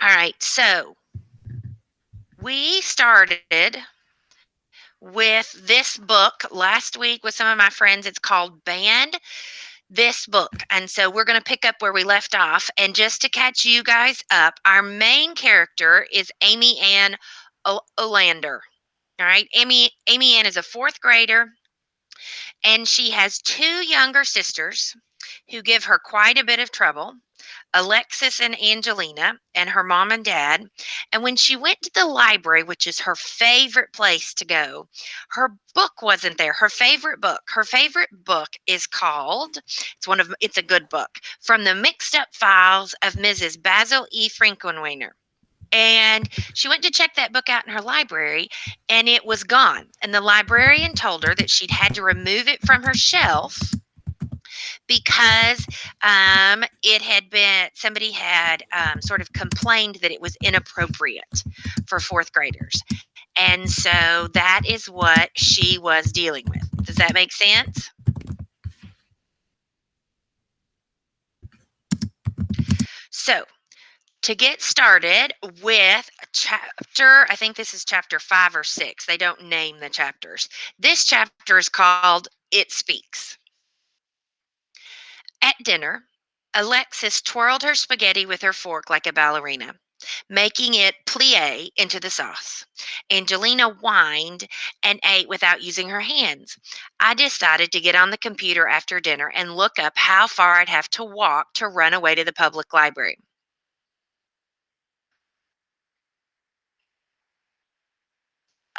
All right. So we started with this book last week with some of my friends. It's called Band This Book. And so we're going to pick up where we left off. And just to catch you guys up, our main character is Amy Ann Olander. All right. Amy Ann is a fourth grader, and she has two younger sisters who give her quite a bit of trouble. Alexis and Angelina, and her mom and dad. And when she went to the library, which is her favorite place to go, her book wasn't there. Her favorite book. Her favorite book is called, it's a good book, From the Mixed Up Files of Mrs. Basil E. Frankenweiner. And she went to check that book out in her library, and it was gone. And the librarian told her that she'd had to remove it from her shelf because it had been, somebody had sort of complained that it was inappropriate for fourth graders. And so that is what she was dealing with. Does that make sense? So, to get started with chapter, I think this is chapter 5 or 6. They don't name the chapters. This chapter is called It Speaks. At dinner, Alexis twirled her spaghetti with her fork like a ballerina, making it plie into the sauce. Angelina whined and ate without using her hands. I decided to get on the computer after dinner and look up how far I'd have to walk to run away to the public library.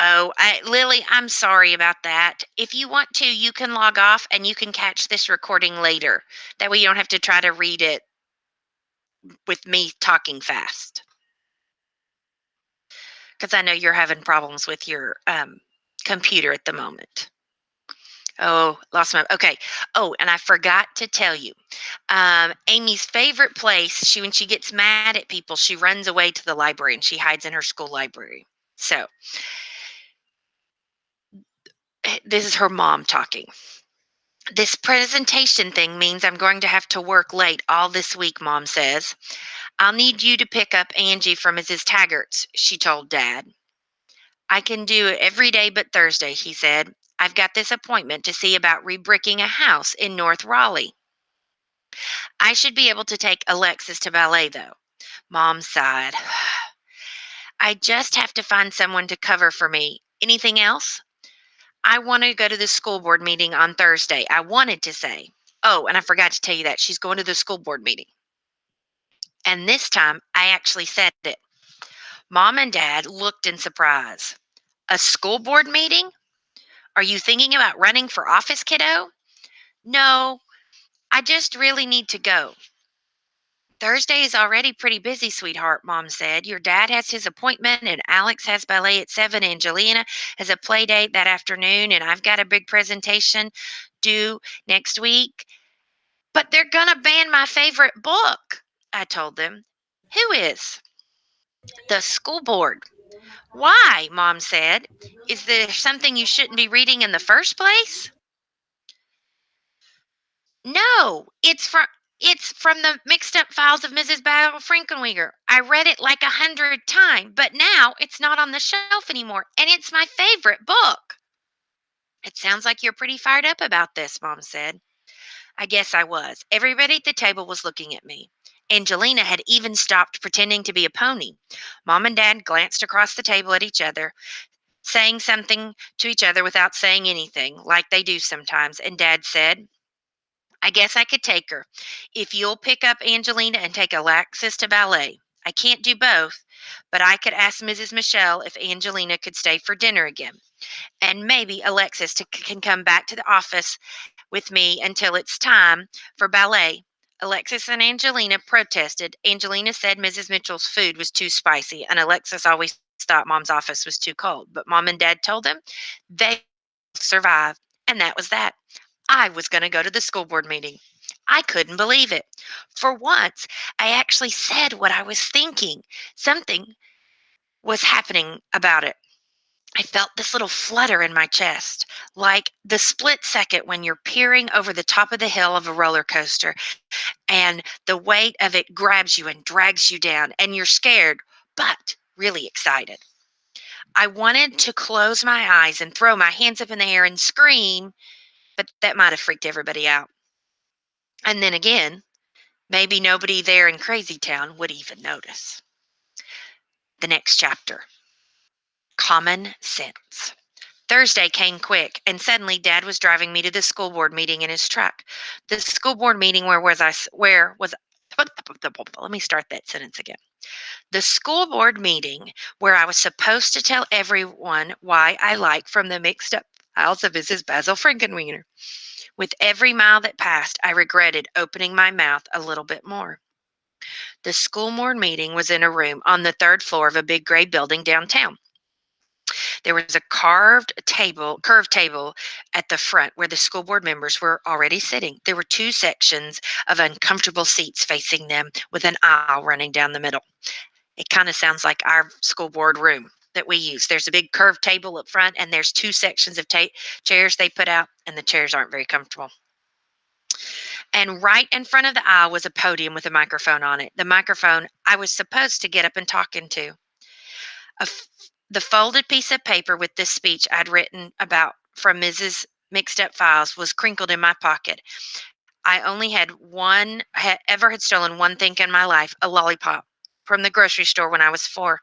Oh, Lily, I'm sorry about that. If you want to, you can log off and you can catch this recording later. That way you don't have to try to read it with me talking fast. Because I know you're having problems with your computer at the moment. Oh, lost my. Okay. Oh, and I forgot to tell you, Amy's favorite place. When she gets mad at people, she runs away to the library and she hides in her school library. So this is her mom talking. This presentation thing means I'm going to have to work late all this week, Mom says. I'll need you to pick up Angie from Mrs. Taggart's, she told Dad. I can do it every day but Thursday, he said. I've got this appointment to see about rebricking a house in North Raleigh. I should be able to take Alexis to ballet, though. Mom sighed. I just have to find someone to cover for me. Anything else? I want to go to the school board meeting on Thursday. I wanted to say. Oh, and I forgot to tell you that she's going to the school board meeting. And this time I actually said it. Mom and Dad looked in surprise. A school board meeting? Are you thinking about running for office, kiddo? No, I just really need to go. Thursday is already pretty busy, sweetheart, Mom said. Your dad has his appointment, and Alex has ballet at 7. Angelina has a play date that afternoon, and I've got a big presentation due next week. But they're going to ban my favorite book, I told them. Who is? The school board. Why? Mom said. Is there something you shouldn't be reading in the first place? No, it's from the mixed up files of Mrs. Battle Frankenweger. I read it like 100 times, but now it's not on the shelf anymore, and it's my favorite book. It sounds like you're pretty fired up about this, Mom said. I guess I was. Everybody at the table was looking at me. Angelina had even stopped pretending to be a pony. Mom and Dad glanced across the table at each other, saying something to each other without saying anything, like they do sometimes, and Dad said, I guess I could take her. If you'll pick up Angelina and take Alexis to ballet. I can't do both, but I could ask Mrs. Michelle if Angelina could stay for dinner again. And maybe Alexis can come back to the office with me until it's time for ballet. Alexis and Angelina protested. Angelina said Mrs. Mitchell's food was too spicy, and Alexis always thought Mom's office was too cold. But Mom and Dad told them they survive, and that was that. I was going to go to the school board meeting. I couldn't believe it. For once, I actually said what I was thinking. Something was happening about it. I felt this little flutter in my chest, like the split second when you're peering over the top of the hill of a roller coaster and the weight of it grabs you and drags you down, and you're scared, but really excited. I wanted to close my eyes and throw my hands up in the air and scream, but that might have freaked everybody out. And then again, maybe nobody there in Crazy Town would even notice. The next chapter, Common Sense. Thursday came quick, and suddenly Dad was driving me to the school board meeting in his truck. The school board meeting where was let me start that sentence again. The school board meeting where I was supposed to tell everyone why I like from the mixed up files of Mrs. Basil Frankenweiner. With every mile that passed, I regretted opening my mouth a little bit more. The school board meeting was in a room on the third floor of a big gray building downtown. There was a curved table at the front where the school board members were already sitting. There were two sections of uncomfortable seats facing them with an aisle running down the middle. It kind of sounds like our school board room that we use. There's a big curved table up front, and there's two sections of chairs they put out, and the chairs aren't very comfortable. And right in front of the aisle was a podium with a microphone on it. The microphone I was supposed to get up and talk into. A f- the folded piece of paper with this speech I'd written about from Mrs. Mixed Up Files was crinkled in my pocket. I only ever had stolen one thing in my life, a lollipop from the grocery store when I was 4.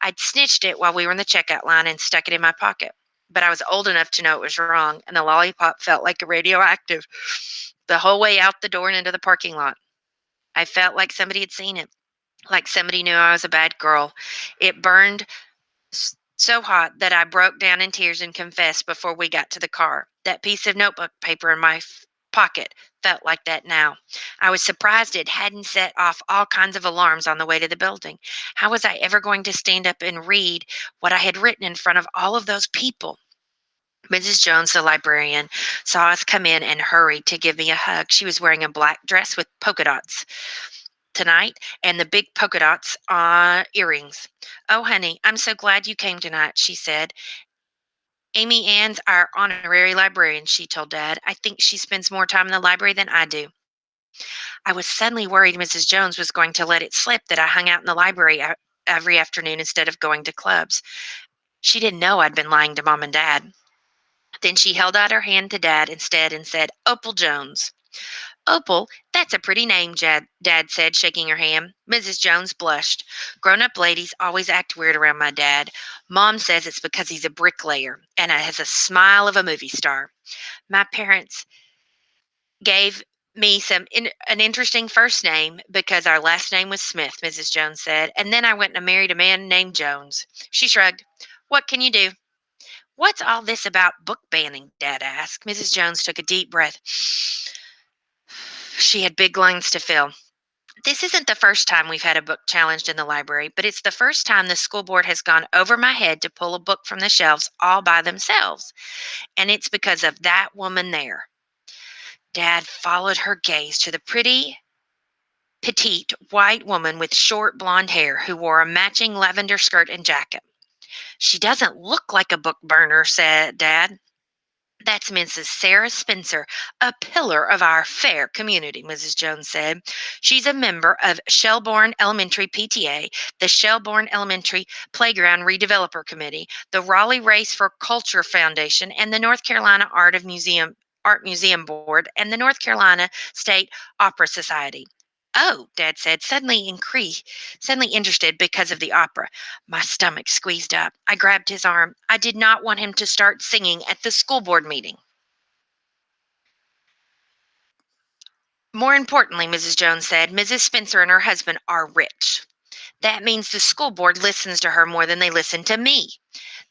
I'd snitched it while we were in the checkout line and stuck it in my pocket. But I was old enough to know it was wrong, and the lollipop felt like radioactive the whole way out the door and into the parking lot. I felt like somebody had seen it, like somebody knew I was a bad girl. It burned so hot that I broke down in tears and confessed before we got to the car. That piece of notebook paper in my pocket felt like that now. I was surprised it hadn't set off all kinds of alarms on the way to the building. How was I ever going to stand up and read what I had written in front of all of those people? Mrs. Jones, the librarian, saw us come in and hurried to give me a hug. She was wearing a black dress with polka dots tonight and the big polka dots earrings. Oh, honey, I'm so glad you came tonight, she said. Amy Ann's our honorary librarian, she told Dad. I think she spends more time in the library than I do. I was suddenly worried Mrs. Jones was going to let it slip that I hung out in the library every afternoon instead of going to clubs. She didn't know I'd been lying to Mom and Dad. Then she held out her hand to Dad instead and said, Opal Jones. Opal, that's a pretty name, Dad said, shaking her hand. Mrs. Jones blushed. Grown up ladies always act weird around my dad. Mom says it's because he's a bricklayer and has a smile of a movie star. My parents gave me an interesting first name because our last name was Smith, Mrs. Jones said. And then I went and married a man named Jones. She shrugged. What can you do? What's all this about book banning? Dad asked. Mrs. Jones took a deep breath. She had big lungs to fill. This isn't the first time we've had a book challenged in the library, but it's the first time the school board has gone over my head to pull a book from the shelves all by themselves. And it's because of that woman there. Dad followed her gaze to the pretty, petite, white woman with short blonde hair who wore a matching lavender skirt and jacket. She doesn't look like a book burner, said Dad. That's Mrs. Sarah Spencer, a pillar of our fair community, Mrs. Jones said. She's a member of Shelbourne Elementary PTA, the Shelbourne Elementary Playground Redeveloper Committee, the Raleigh Race for Culture Foundation, and the North Carolina Art Museum Board, and the North Carolina State Opera Society. Oh, Dad said, suddenly interested because of the opera. My stomach squeezed up. I grabbed his arm. I did not want him to start singing at the school board meeting. More importantly, Mrs. Jones said, Mrs. Spencer and her husband are rich. That means the school board listens to her more than they listen to me,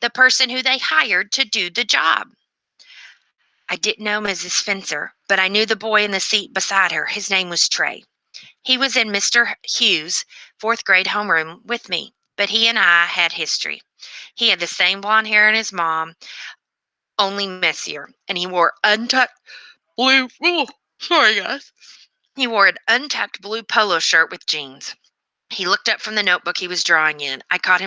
the person who they hired to do the job. I didn't know Mrs. Spencer, but I knew the boy in the seat beside her. His name was Trey. He was in Mr. Hughes' fourth grade homeroom with me, but he and I had history. He had the same blonde hair as his mom, only messier, and he wore untucked blue. Oh, sorry, guys. He wore an untucked blue polo shirt with jeans. He looked up from the notebook he was drawing in. I caught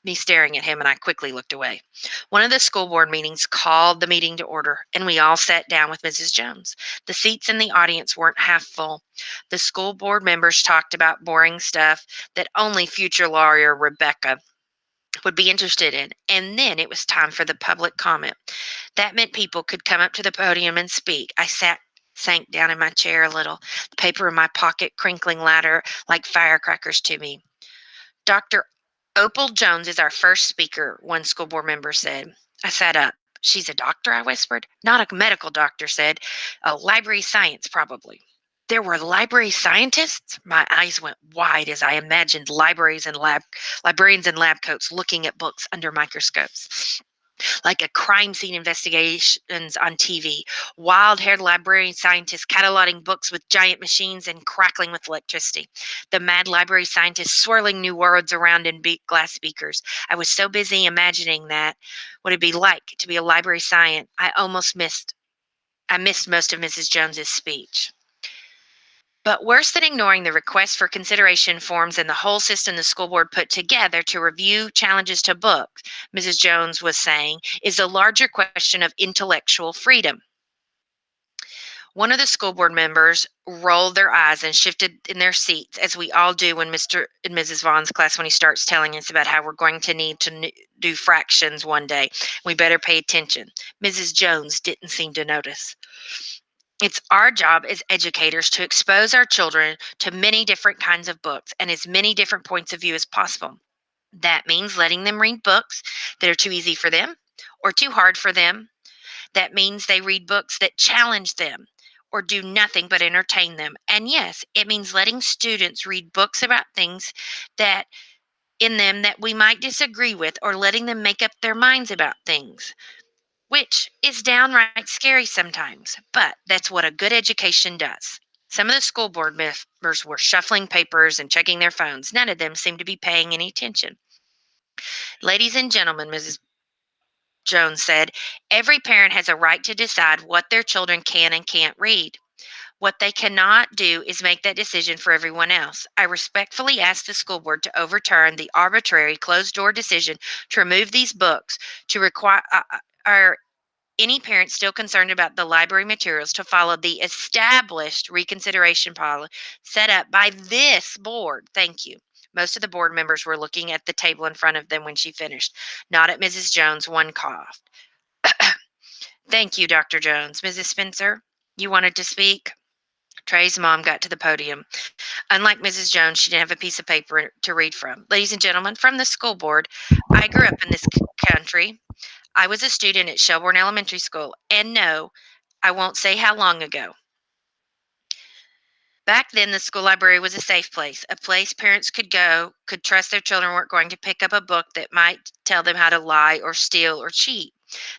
me staring at him, and I quickly looked away. One of the school board meetings called the meeting to order, and we all sat down with Mrs. Jones. The seats in the audience weren't half full. The school board members talked about boring stuff that only future lawyer Rebecca would be interested in. And then it was time for the public comment. That meant people could come up to the podium and speak. Sank down in my chair a little, the paper in my pocket crinkling louder like firecrackers to me. Dr. Opal Jones is our first speaker, one school board member said. I sat up. She's a doctor, I whispered. Not a medical doctor, said. A library science, probably. There were library scientists? My eyes went wide as I imagined librarians in lab coats looking at books under microscopes like a crime scene investigations on TV. Wild haired librarian scientists cataloging books with giant machines and crackling with electricity. The mad library scientists swirling new words around in glass speakers. I was so busy imagining what it'd be like to be a library scientist, I missed most of Mrs. Jones's speech. But worse than ignoring the request for consideration forms and the whole system the school board put together to review challenges to books, Mrs. Jones was saying, is a larger question of intellectual freedom. One of the school board members rolled their eyes and shifted in their seats, as we all do when Mr. and Mrs. Vaughn's class, when he starts telling us about how we're going to need to do fractions one day. We better pay attention. Mrs. Jones didn't seem to notice. It's our job as educators to expose our children to many different kinds of books and as many different points of view as possible. That means letting them read books that are too easy for them or too hard for them. That means they read books that challenge them or do nothing but entertain them. And yes, it means letting students read books about things that in them that we might disagree with, or letting them make up their minds about things, which is downright scary sometimes, but that's what a good education does. Some of the school board members were shuffling papers and checking their phones. None of them seemed to be paying any attention. Ladies and gentlemen, Mrs. Jones said, every parent has a right to decide what their children can and can't read. What they cannot do is make that decision for everyone else. I respectfully ask the school board to overturn the arbitrary closed door decision to remove these books, to require our any parent still concerned about the library materials to follow the established reconsideration policy set up by this board. Thank you. Most of the board members were looking at the table in front of them when she finished, not at Mrs. Jones. One coughed. Thank you, Dr. Jones. Mrs. Spencer, you wanted to speak? Trey's mom got to the podium. Unlike Mrs. Jones, she didn't have a piece of paper to read from. Ladies and gentlemen, from the school board, I grew up in this country. I was a student at Shelbourne Elementary School, and no, I won't say how long ago. Back then, the school library was a safe place, a place parents could trust their children weren't going to pick up a book that might tell them how to lie or steal or cheat.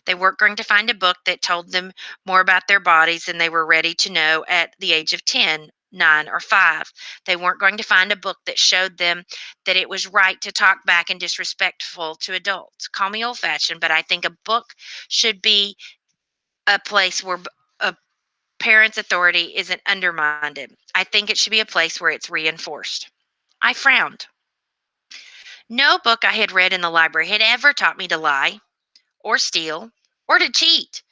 They weren't going to find a book that told them more about their bodies than they were ready to know at the age of 10, 9, or 5. They weren't going to find a book that showed them that it was right to talk back and disrespectful to adults. Call me old fashioned, but I think a book should be a place where a parent's authority isn't undermined. I think it should be a place where it's reinforced. I frowned. No book I had read in the library had ever taught me to lie or steal or to cheat.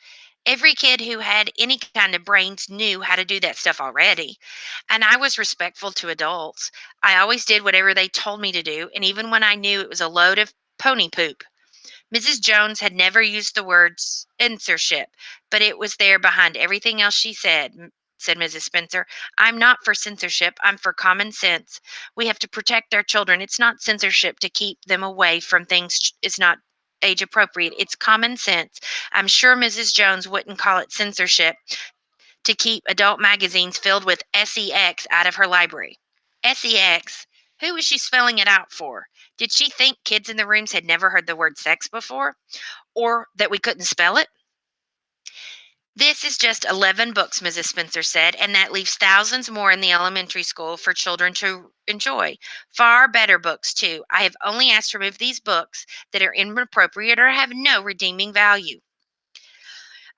Every kid who had any kind of brains knew how to do that stuff already. And I was respectful to adults. I always did whatever they told me to do, and even when I knew it was a load of pony poop. Mrs. Jones had never used the word censorship, but it was there behind everything else she said Mrs. Spencer. I'm not for censorship. I'm for common sense. We have to protect our children. It's not censorship to keep them away from things it's not age appropriate. It's common sense. I'm sure Mrs. Jones wouldn't call it censorship to keep adult magazines filled with sex out of her library. Sex? Who was she spelling it out for? Did she think kids in the rooms had never heard the word sex before? Or that we couldn't spell it? This is just 11 books, Mrs. Spencer said, and that leaves thousands more in the elementary school for children to enjoy. Far better books, too. I have only asked to remove these books that are inappropriate or have no redeeming value.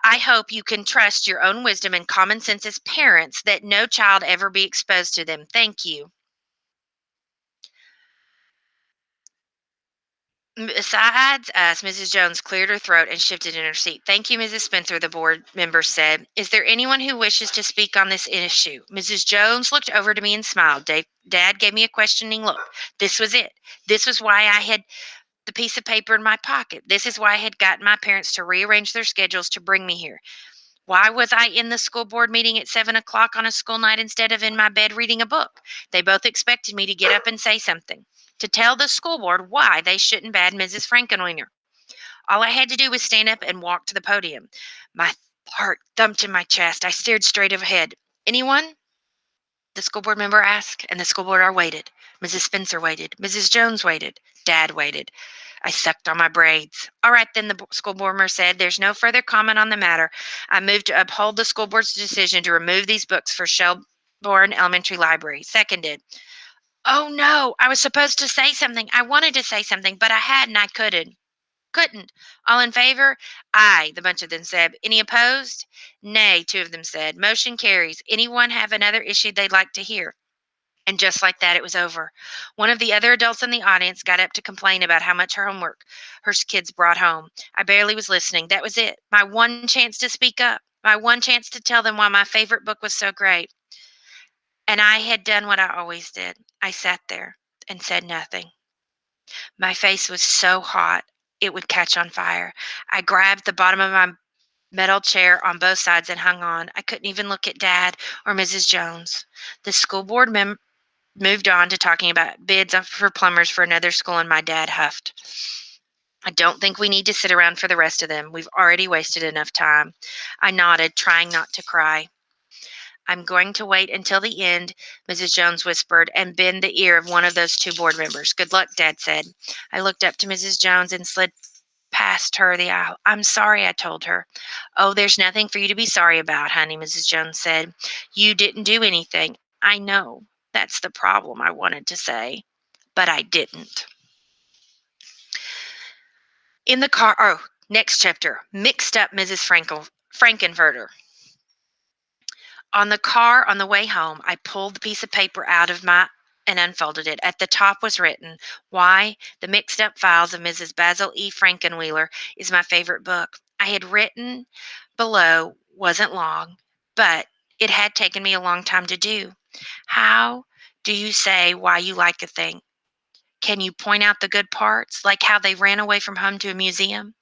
I hope you can trust your own wisdom and common sense as parents that no child ever be exposed to them. Thank you. Besides us, Mrs. Jones cleared her throat and shifted in her seat. Thank you, Mrs. Spencer, the board member said. Is there anyone who wishes to speak on this issue? Mrs. Jones looked over to me and smiled. Dad gave me a questioning look. This was it. This was why I had the piece of paper in my pocket. This is why I had gotten my parents to rearrange their schedules to bring me here. Why was I in the school board meeting at 7 o'clock on a school night instead of in my bed reading a book? They both expected me to get up and say something, to tell the school board why they shouldn't bad Mrs. Frankenweiner. All I had to do was stand up and walk to the podium. My heart thumped in my chest. I stared straight ahead. Anyone? The school board member asked, and the school board waited. Mrs. Spencer waited. Mrs. Jones waited. Dad waited. I sucked on my braids. All right, then, the school board member said, there's no further comment on the matter. I move to uphold the school board's decision to remove these books for Shelbourne Elementary Library. Seconded. Oh no, I was supposed to say something. I wanted to say something, but I hadn't. I couldn't. Couldn't. All in favor? Aye, the bunch of them said. Any opposed? Nay, two of them said. Motion carries. Anyone have another issue they'd like to hear? And just like that, it was over. One of the other adults in the audience got up to complain about how much her homework her kids brought home. I barely was listening. That was it. My one chance to speak up. My one chance to tell them why my favorite book was so great. And I had done what I always did. I sat there and said nothing. My face was so hot, it would catch on fire. I grabbed the bottom of my metal chair on both sides and hung on. I couldn't even look at Dad or Mrs. Jones. The school board moved on to talking about bids for plumbers for another school, and my dad huffed. I don't think we need to sit around for the rest of them. We've already wasted enough time. I nodded, trying not to cry. I'm going to wait until the end, Mrs. Jones whispered, and bend the ear of one of those two board members. Good luck, Dad said. I looked up to Mrs. Jones and slid past her the aisle. I'm sorry, I told her. Oh, there's nothing for you to be sorry about, honey, Mrs. Jones said. You didn't do anything. I know. That's the problem, I wanted to say, but I didn't. In the car, next chapter, mixed up Mrs. Frankenfurter. On the car on the way home, I pulled the piece of paper out of my and unfolded it. At the top was written, Why the Mixed Up Files of Mrs. Basil E. Frankenwheeler is my favorite book. I had written below wasn't long, but it had taken me a long time to do. How do you say why you like a thing? Can you point out the good parts, like how they ran away from home to a museum?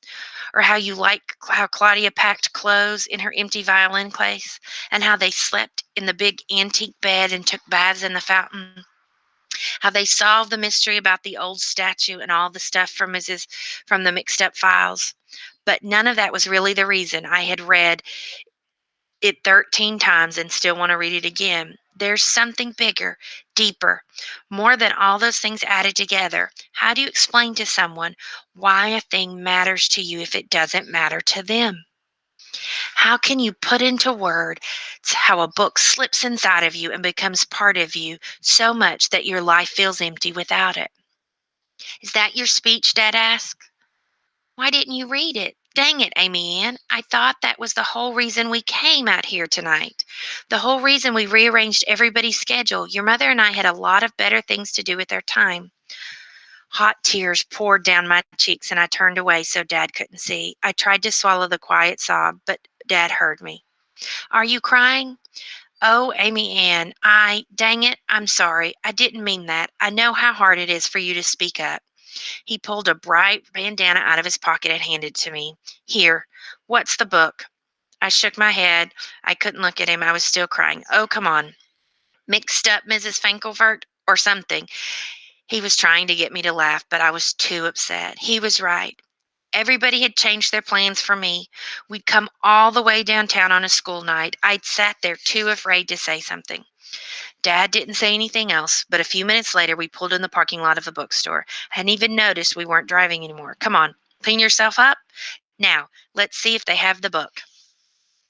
Or how you like how Claudia packed clothes in her empty violin case, and how they slept in the big antique bed and took baths in the fountain? How they solved the mystery about the old statue and all the stuff from the mixed up files. But none of that was really the reason I had read it 13 times and still want to read it again. There's something bigger, deeper, more than all those things added together. How do you explain to someone why a thing matters to you if it doesn't matter to them? How can you put into words how a book slips inside of you and becomes part of you so much that your life feels empty without it? Is that your speech? Dad asked. Why didn't you read it? Dang it, Amy Ann. I thought that was the whole reason we came out here tonight. The whole reason we rearranged everybody's schedule. Your mother and I had a lot of better things to do with our time. Hot tears poured down my cheeks and I turned away so Dad couldn't see. I tried to swallow the quiet sob, but Dad heard me. Are you crying? Oh, Amy Ann, dang it, I'm sorry. I didn't mean that. I know how hard it is for you to speak up. He pulled a bright bandana out of his pocket and handed it to me. Here, what's the book? I shook my head. I couldn't look at him. I was still crying. Oh, come on. Mixed up Mrs. Fankelvert or something. He was trying to get me to laugh, but I was too upset. He was right. Everybody had changed their plans for me. We'd come all the way downtown on a school night. I'd sat there too afraid to say something. Dad didn't say anything else, but a few minutes later we pulled in the parking lot of a bookstore. I hadn't even noticed we weren't driving anymore. Come on, clean yourself up. Now, let's see if they have the book.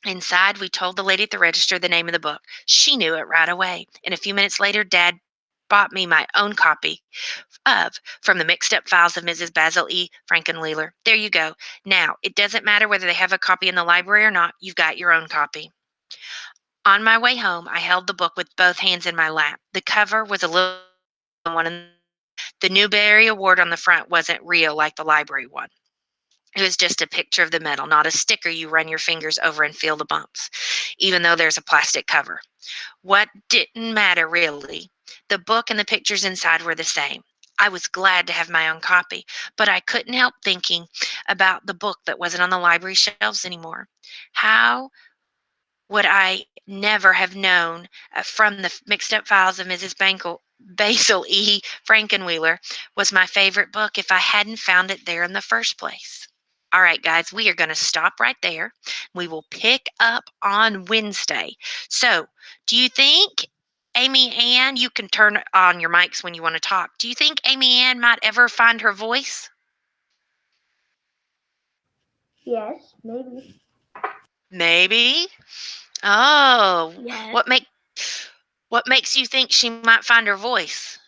Inside, we told the lady at the register the name of the book. She knew it right away. And a few minutes later, Dad bought me my own copy of From the Mixed Up Files of Mrs. Basil E. Frankenwheeler. There you go. Now, it doesn't matter whether they have a copy in the library or not. You've got your own copy. On my way home, I held the book with both hands in my lap. The cover was a little one. The Newbery Award on the front wasn't real like the library one. It was just a picture of the medal, not a sticker you run your fingers over and feel the bumps, even though there's a plastic cover. What didn't matter really, the book and the pictures inside were the same. I was glad to have my own copy, but I couldn't help thinking about the book that wasn't on the library shelves anymore. How would I never have known from the mixed up files of Mrs. Basil E. Frankenwheeler was my favorite book if I hadn't found it there in the first place? All right, guys, we are going to stop right there. We will pick up on Wednesday. So, do you think Amy Ann, you can turn on your mics when you want to talk. Do you think Amy Ann might ever find her voice? Yes, maybe. Maybe. Oh, Yes. what make what makes you think she might find her voice?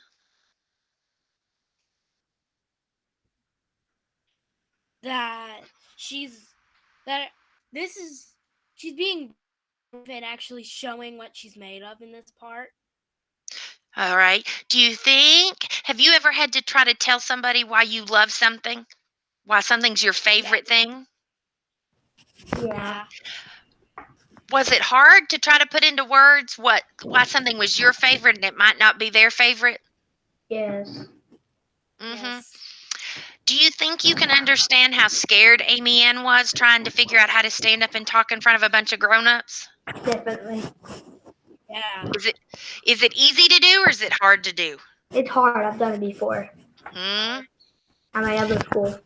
That she's that this is she's being brave and actually showing what she's made of in this part. All right. Do you think have you ever had to try to tell somebody why you love something? Why something's your Yeah. favorite thing? Yeah. Yeah. Was it hard to try to put into words why something was your favorite and it might not be their favorite? Yes. Mhm. Yes. Do you think you can understand how scared Amy Ann was trying to figure out how to stand up and talk in front of a bunch of grown-ups? Definitely. Yeah. Is it is it easy to do or is it hard to do? It's hard. I've done it before Hmm. at my other school.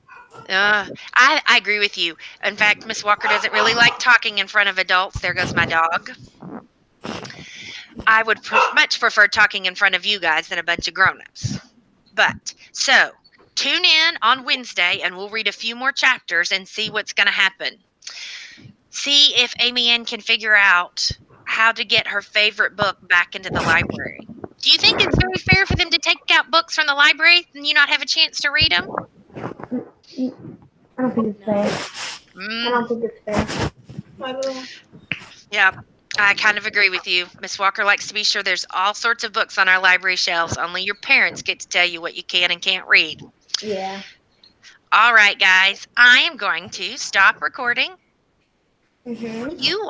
I agree with you. In fact, Miss Walker doesn't really like talking in front of adults. There goes my dog. I would much prefer talking in front of you guys than a bunch of grown-ups. But so tune in on Wednesday and we'll read a few more chapters and see what's going to happen. See if Amy Ann can figure out how to get her favorite book back into the library. Do you think it's very fair for them to take out books from the library and you not have a chance to read them? I don't think it's No. fair. I don't think it's fair. I don't know. Yeah, I kind of agree with you. Miss Walker likes to be sure there's all sorts of books on our library shelves. Only your parents get to tell you what you can and can't read. Yeah. All right, guys, I am going to stop recording. Mhm. You